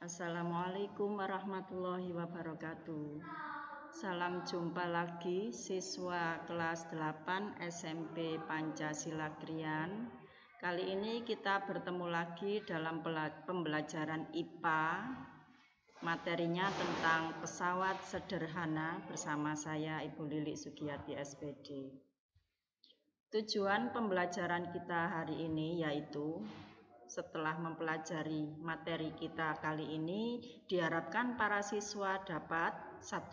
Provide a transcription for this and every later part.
Assalamualaikum warahmatullahi wabarakatuh. Salam jumpa lagi siswa kelas 8 SMP Pancasila Krian. Kali ini kita bertemu lagi dalam pembelajaran IPA. Materinya tentang pesawat sederhana bersama saya Ibu Lilik Sugiyati SPD. Tujuan pembelajaran kita hari ini yaitu setelah mempelajari materi kita kali ini, diharapkan para siswa dapat 1.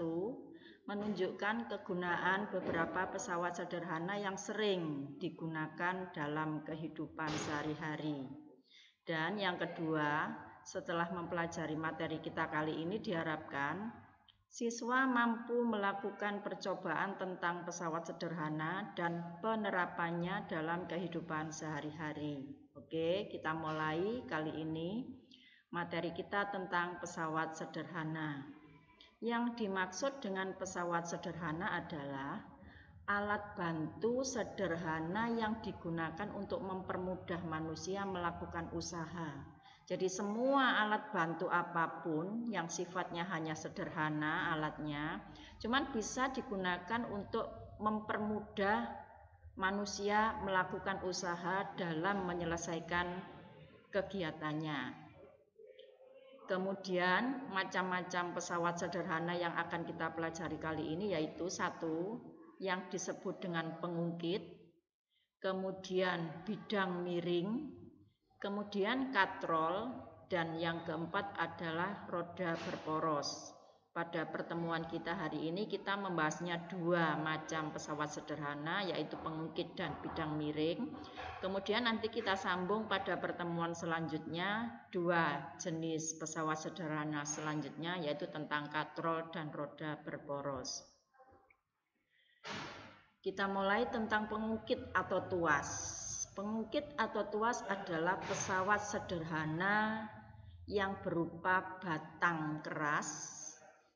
Menunjukkan kegunaan beberapa pesawat sederhana yang sering digunakan dalam kehidupan sehari-hari. Dan yang kedua, setelah mempelajari materi kita kali ini diharapkan siswa mampu melakukan percobaan tentang pesawat sederhana dan penerapannya dalam kehidupan sehari-hari. Oke, kita mulai kali ini materi kita tentang pesawat sederhana. Yang dimaksud dengan pesawat sederhana adalah alat bantu sederhana yang digunakan untuk mempermudah manusia melakukan usaha. Jadi semua alat bantu apapun yang sifatnya hanya sederhana alatnya, cuman bisa digunakan untuk mempermudah manusia melakukan usaha dalam menyelesaikan kegiatannya. Kemudian macam-macam pesawat sederhana yang akan kita pelajari kali ini yaitu 1. Yang disebut dengan pengungkit, kemudian bidang miring, kemudian katrol, dan yang keempat adalah roda berporos. Pada pertemuan kita hari ini kita membahasnya 2 macam pesawat sederhana yaitu pengungkit dan bidang miring. Kemudian nanti kita sambung pada pertemuan selanjutnya 2 jenis pesawat sederhana selanjutnya yaitu tentang katrol dan roda berporos. Kita mulai tentang pengungkit atau tuas. Pengungkit atau tuas adalah pesawat sederhana yang berupa batang keras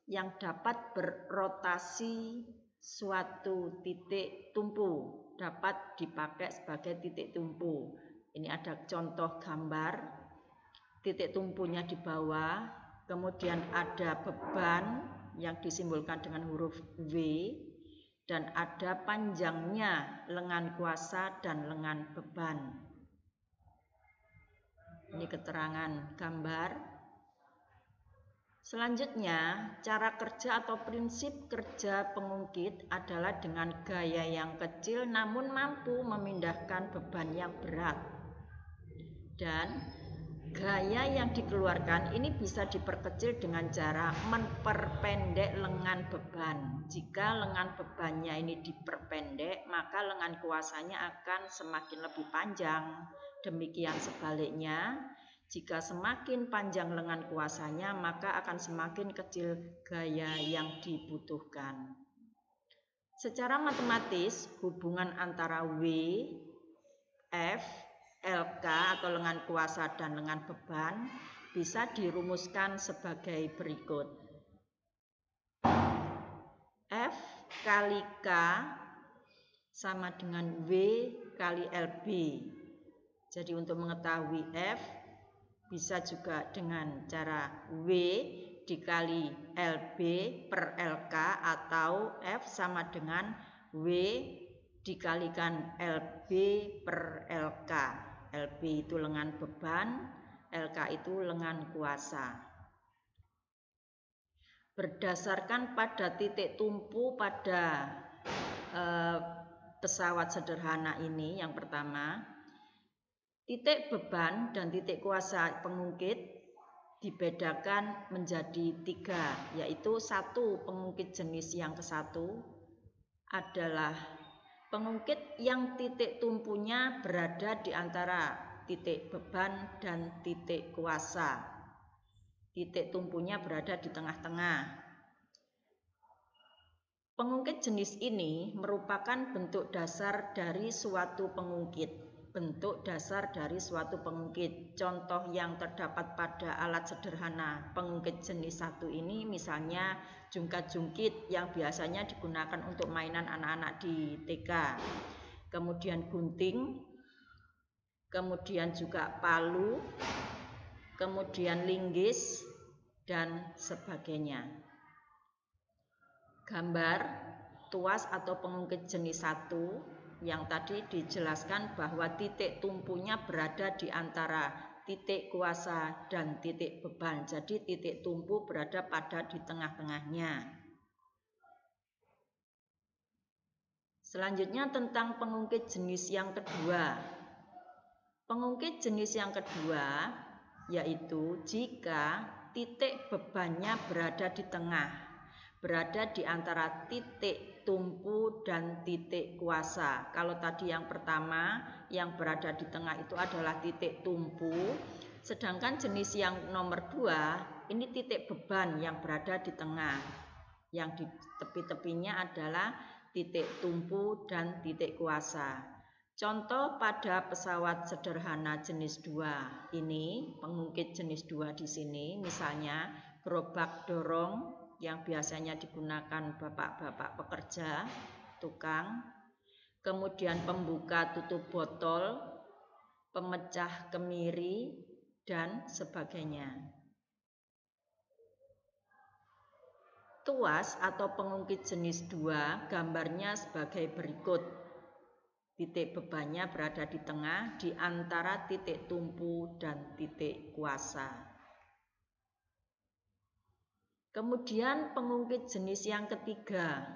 yang dapat berrotasi suatu titik tumpu, dapat dipakai sebagai titik tumpu. Ini ada contoh gambar, titik tumpunya di bawah, kemudian ada beban yang disimbolkan dengan huruf W, dan ada panjangnya lengan kuasa dan lengan beban. Ini keterangan gambar. Selanjutnya, cara kerja atau prinsip kerja pengungkit adalah dengan gaya yang kecil namun mampu memindahkan beban yang berat. Dan gaya yang dikeluarkan ini bisa diperkecil dengan cara memperpendek lengan beban. Jika lengan bebannya ini diperpendek, maka lengan kuasanya akan semakin lebih panjang. Demikian sebaliknya, jika semakin panjang lengan kuasanya, maka akan semakin kecil gaya yang dibutuhkan. Secara matematis, hubungan antara W, F, LK atau lengan kuasa dan lengan beban bisa dirumuskan sebagai berikut. F kali K sama dengan W kali LB. Jadi untuk mengetahui F, bisa juga dengan cara W dikali LB per LK atau F sama dengan W dikalikan LB per LK. LB itu lengan beban, LK itu lengan kuasa. Berdasarkan pada titik tumpu pada pesawat sederhana ini, yang pertama, titik beban dan titik kuasa pengungkit dibedakan menjadi 3, yaitu 1 pengungkit jenis yang ke-1 adalah pengungkit yang titik tumpunya berada di antara titik beban dan titik kuasa. Titik tumpunya berada di tengah-tengah. Pengungkit jenis ini merupakan bentuk dasar dari suatu pengungkit. Bentuk dasar dari suatu pengungkit. Contoh yang terdapat pada alat sederhana pengungkit jenis 1 ini misalnya jungkat-jungkit yang biasanya digunakan untuk mainan anak-anak di TK. Kemudian gunting, kemudian juga palu, kemudian linggis, dan sebagainya. Gambar tuas atau pengungkit jenis 1 yang tadi dijelaskan bahwa titik tumpunya berada di antara titik kuasa dan titik beban. Jadi titik tumpu berada pada di tengah-tengahnya. Selanjutnya tentang pengungkit jenis yang kedua. Pengungkit jenis yang kedua yaitu jika titik bebannya berada di tengah, berada di antara titik tumpu dan titik kuasa. Kalau tadi yang pertama yang berada di tengah itu adalah titik tumpu, sedangkan jenis yang nomor 2 ini titik beban yang berada di tengah. Yang di tepi-tepinya adalah titik tumpu dan titik kuasa. Contoh pada pesawat sederhana jenis 2 ini, pengungkit jenis 2 di sini, misalnya gerobak dorong yang biasanya digunakan bapak-bapak pekerja, tukang, kemudian pembuka tutup botol, pemecah kemiri, dan sebagainya. Tuas atau pengungkit jenis 2 gambarnya sebagai berikut. Titik bebannya berada di tengah di antara titik tumpu dan titik kuasa. Kemudian pengungkit jenis yang ketiga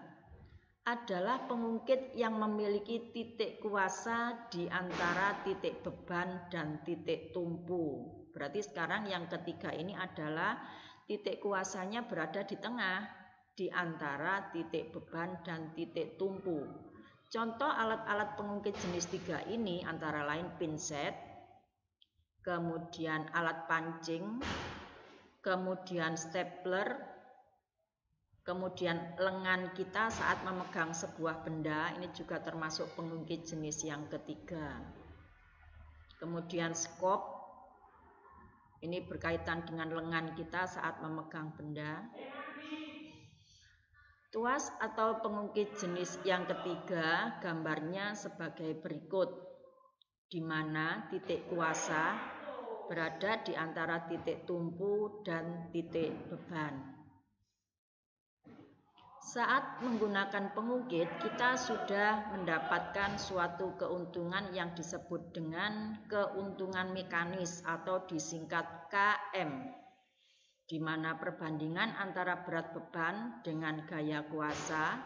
adalah pengungkit yang memiliki titik kuasa di antara titik beban dan titik tumpu. Berarti sekarang yang ketiga ini adalah titik kuasanya berada di tengah di antara titik beban dan titik tumpu. Contoh alat-alat pengungkit jenis 3 ini antara lain pinset, kemudian alat pancing, kemudian stapler, kemudian lengan kita saat memegang sebuah benda, ini juga termasuk pengungkit jenis yang ketiga. Kemudian skop, ini berkaitan dengan lengan kita saat memegang benda. Tuas atau pengungkit jenis yang ketiga gambarnya sebagai berikut, di mana titik kuasa berada di antara titik tumpu dan titik beban. Saat menggunakan pengungkit, kita sudah mendapatkan suatu keuntungan yang disebut dengan keuntungan mekanis atau disingkat KM. Di mana perbandingan antara berat beban dengan gaya kuasa.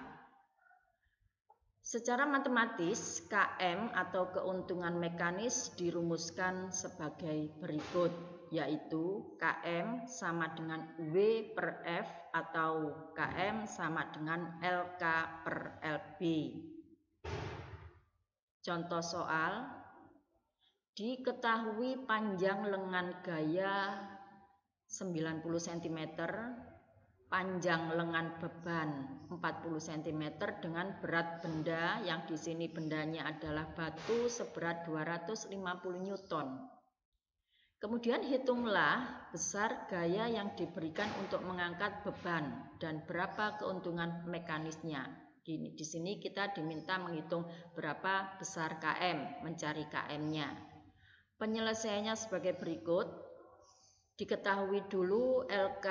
Secara matematis, KM atau keuntungan mekanis dirumuskan sebagai berikut, yaitu KM sama dengan W per F atau KM sama dengan LK per LB. Contoh soal, diketahui panjang lengan gaya 90 cm, panjang lengan beban 40 cm dengan berat benda yang di sini bendanya adalah batu seberat 250 Newton. Kemudian hitunglah besar gaya yang diberikan untuk mengangkat beban dan berapa keuntungan mekanisnya. Di sini kita diminta menghitung berapa besar KM, mencari KM-nya. Penyelesaiannya sebagai berikut. Diketahui dulu LK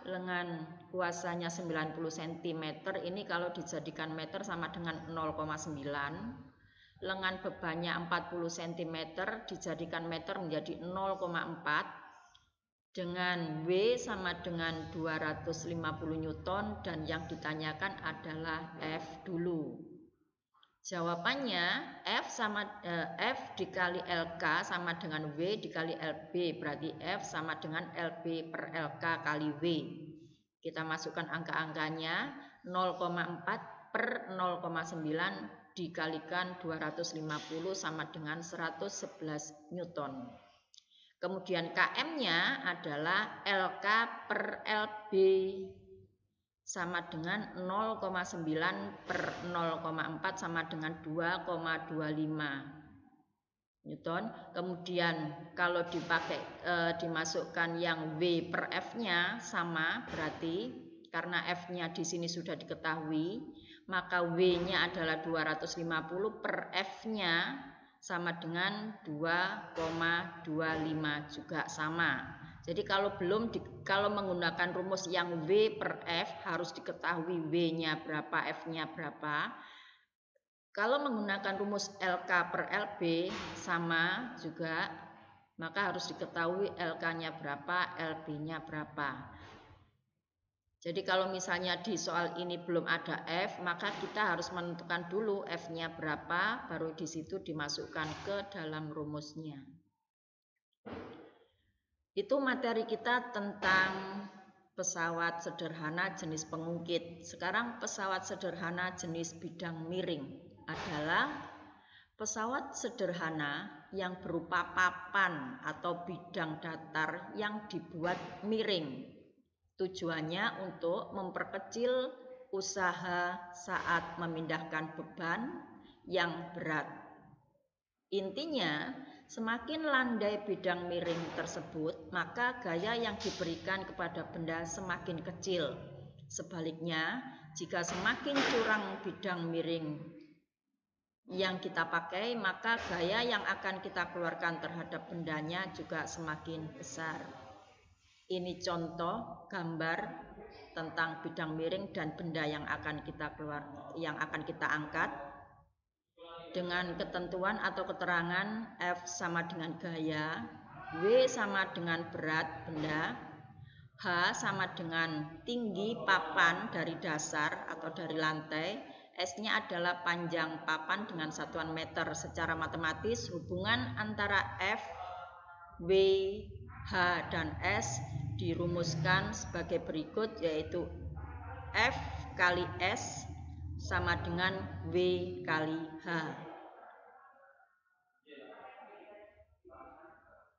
lengan kuasanya 90 cm, ini kalau dijadikan meter sama dengan 0,9. Lengan bebannya 40 cm dijadikan meter menjadi 0,4. Dengan W sama dengan 250 Newton dan yang ditanyakan adalah F dulu. Jawabannya F dikali LK sama dengan W dikali LB, berarti F sama dengan LB per LK kali W. Kita masukkan angka-angkanya, 0,4 per 0,9 dikalikan 250 sama dengan 111 Newton. Kemudian KM-nya adalah LK per LB sama dengan 0,9 per 0,4 sama dengan 2,25 Newton. Kemudian kalau dimasukkan yang W per F-nya sama, berarti karena F-nya di sini sudah diketahui, maka W-nya adalah 250 per F-nya sama dengan 2,25 juga sama. Jadi kalau menggunakan rumus yang W per F harus diketahui W-nya berapa, F-nya berapa. Kalau menggunakan rumus LK per LB sama juga, maka harus diketahui LK-nya berapa, LB-nya berapa. Jadi kalau misalnya di soal ini belum ada F, maka kita harus menentukan dulu F-nya berapa, baru di situ dimasukkan ke dalam rumusnya. Itu materi kita tentang pesawat sederhana jenis pengungkit. Sekarang pesawat sederhana jenis bidang miring adalah pesawat sederhana yang berupa papan atau bidang datar yang dibuat miring. Tujuannya untuk memperkecil usaha saat memindahkan beban yang berat. Intinya, semakin landai bidang miring tersebut, maka gaya yang diberikan kepada benda semakin kecil. Sebaliknya, jika semakin curang bidang miring yang kita pakai, maka gaya yang akan kita keluarkan terhadap bendanya juga semakin besar. Ini contoh gambar tentang bidang miring dan benda yang akan kita angkat dengan ketentuan atau keterangan F sama dengan gaya, W sama dengan berat benda, H sama dengan tinggi papan dari dasar atau dari lantai, S-nya adalah panjang papan dengan satuan meter. Secara matematis hubungan antara F, W, H, dan S dirumuskan sebagai berikut, yaitu F kali S sama dengan W kali H.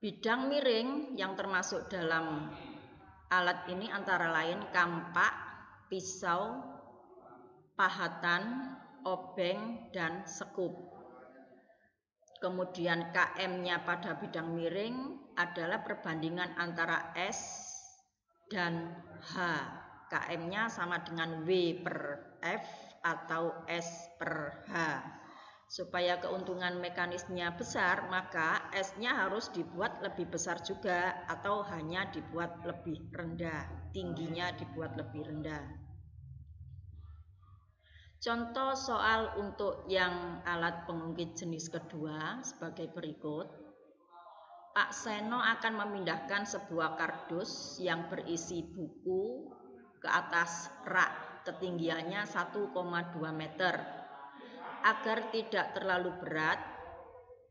Bidang miring yang termasuk dalam alat ini antara lain kampak, pisau, pahatan, obeng, dan sekup. Kemudian KM-nya pada bidang miring adalah perbandingan antara S dan H. KM-nya sama dengan W per F atau S per H. Supaya keuntungan mekanisnya besar, maka S-nya harus dibuat lebih besar juga atau hanya dibuat lebih rendah, tingginya dibuat lebih rendah. Contoh soal untuk yang alat pengungkit jenis kedua sebagai berikut. Pak Seno akan memindahkan sebuah kardus yang berisi buku ke atas rak, ketinggiannya 1,2 meter. Agar tidak terlalu berat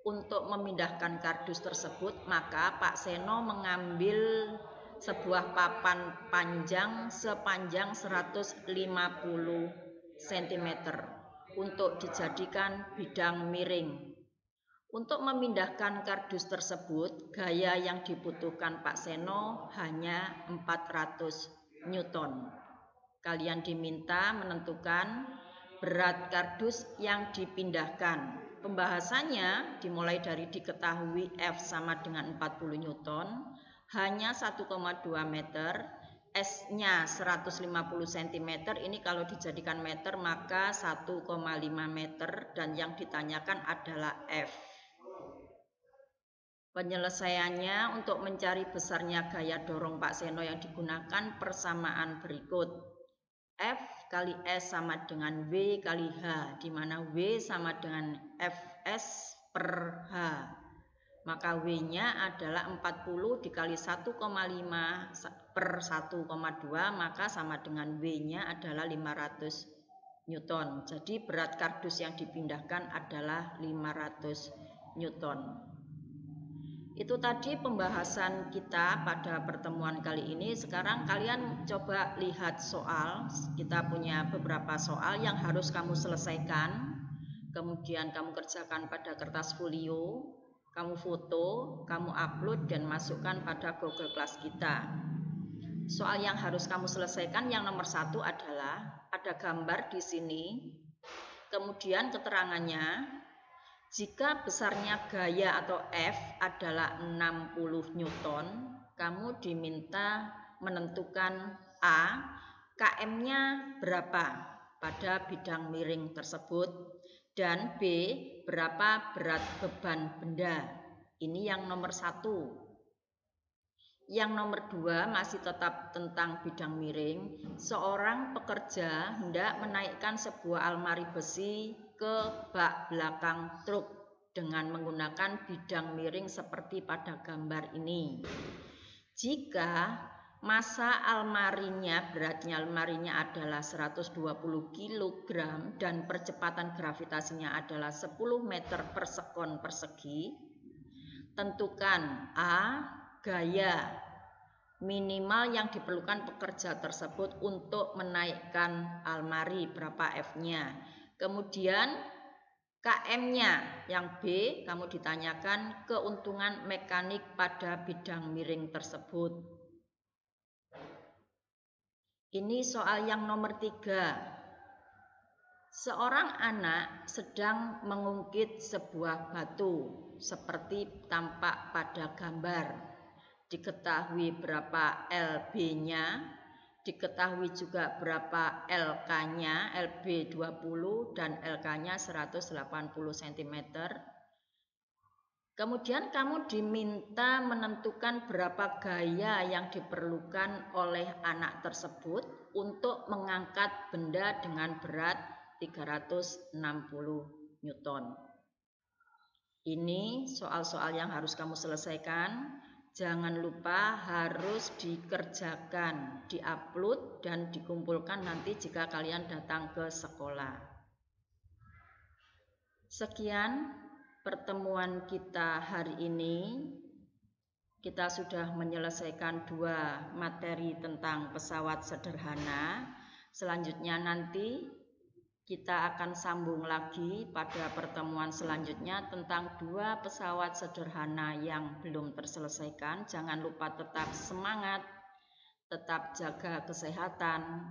untuk memindahkan kardus tersebut, maka Pak Seno mengambil sebuah papan panjang sepanjang 150 cm untuk dijadikan bidang miring. Untuk memindahkan kardus tersebut, gaya yang dibutuhkan Pak Seno hanya 400 Newton. Kalian diminta menentukan berat kardus yang dipindahkan. Pembahasannya dimulai dari diketahui F sama dengan 40 Newton, hanya 1,2 meter, S-nya 150 cm, ini kalau dijadikan meter maka 1,5 meter, dan yang ditanyakan adalah F. Penyelesaiannya untuk mencari besarnya gaya dorong Pak Seno yang digunakan persamaan berikut. F kali S sama dengan W kali H, di mana W sama dengan Fs per H. Maka W-nya adalah 40 dikali 1,5 per 1,2, maka sama dengan W-nya adalah 500 Newton. Jadi berat kardus yang dipindahkan adalah 500 Newton. Itu tadi pembahasan kita pada pertemuan kali ini. Sekarang kalian coba lihat soal. Kita punya beberapa soal yang harus kamu selesaikan. Kemudian kamu kerjakan pada kertas folio, kamu foto, kamu upload dan masukkan pada Google Class kita. Soal yang harus kamu selesaikan yang nomor 1 adalah ada gambar di sini. Kemudian keterangannya, jika besarnya gaya atau F adalah 60 Newton, kamu diminta menentukan A, KM-nya berapa pada bidang miring tersebut, dan B, berapa berat beban benda. Ini yang nomor 1. Yang nomor 2 masih tetap tentang bidang miring. Seorang pekerja hendak menaikkan sebuah almari besi ke bak belakang truk dengan menggunakan bidang miring seperti pada gambar ini. Jika massa almarinya, beratnya almarinya adalah 120 kg dan percepatan gravitasinya adalah 10 meter per sekon persegi, tentukan A. Gaya minimal yang diperlukan pekerja tersebut untuk menaikkan almari, berapa F-nya. Kemudian KM-nya, yang B, kamu ditanyakan keuntungan mekanik pada bidang miring tersebut. Ini soal yang nomor 3. Seorang anak sedang mengungkit sebuah batu seperti tampak pada gambar. Diketahui berapa LB-nya, diketahui juga berapa LK-nya, LB 20 dan LK-nya 180 cm. Kemudian kamu diminta menentukan berapa gaya yang diperlukan oleh anak tersebut untuk mengangkat benda dengan berat 360 Newton. Ini soal-soal yang harus kamu selesaikan. Jangan lupa harus dikerjakan, diupload dan dikumpulkan nanti jika kalian datang ke sekolah. Sekian pertemuan kita hari ini. Kita sudah menyelesaikan 2 materi tentang pesawat sederhana. Selanjutnya nanti kita akan sambung lagi pada pertemuan selanjutnya tentang 2 pesawat sederhana yang belum terselesaikan. Jangan lupa tetap semangat, tetap jaga kesehatan.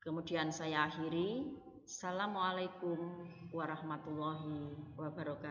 Kemudian saya akhiri. Assalamualaikum warahmatullahi wabarakatuh.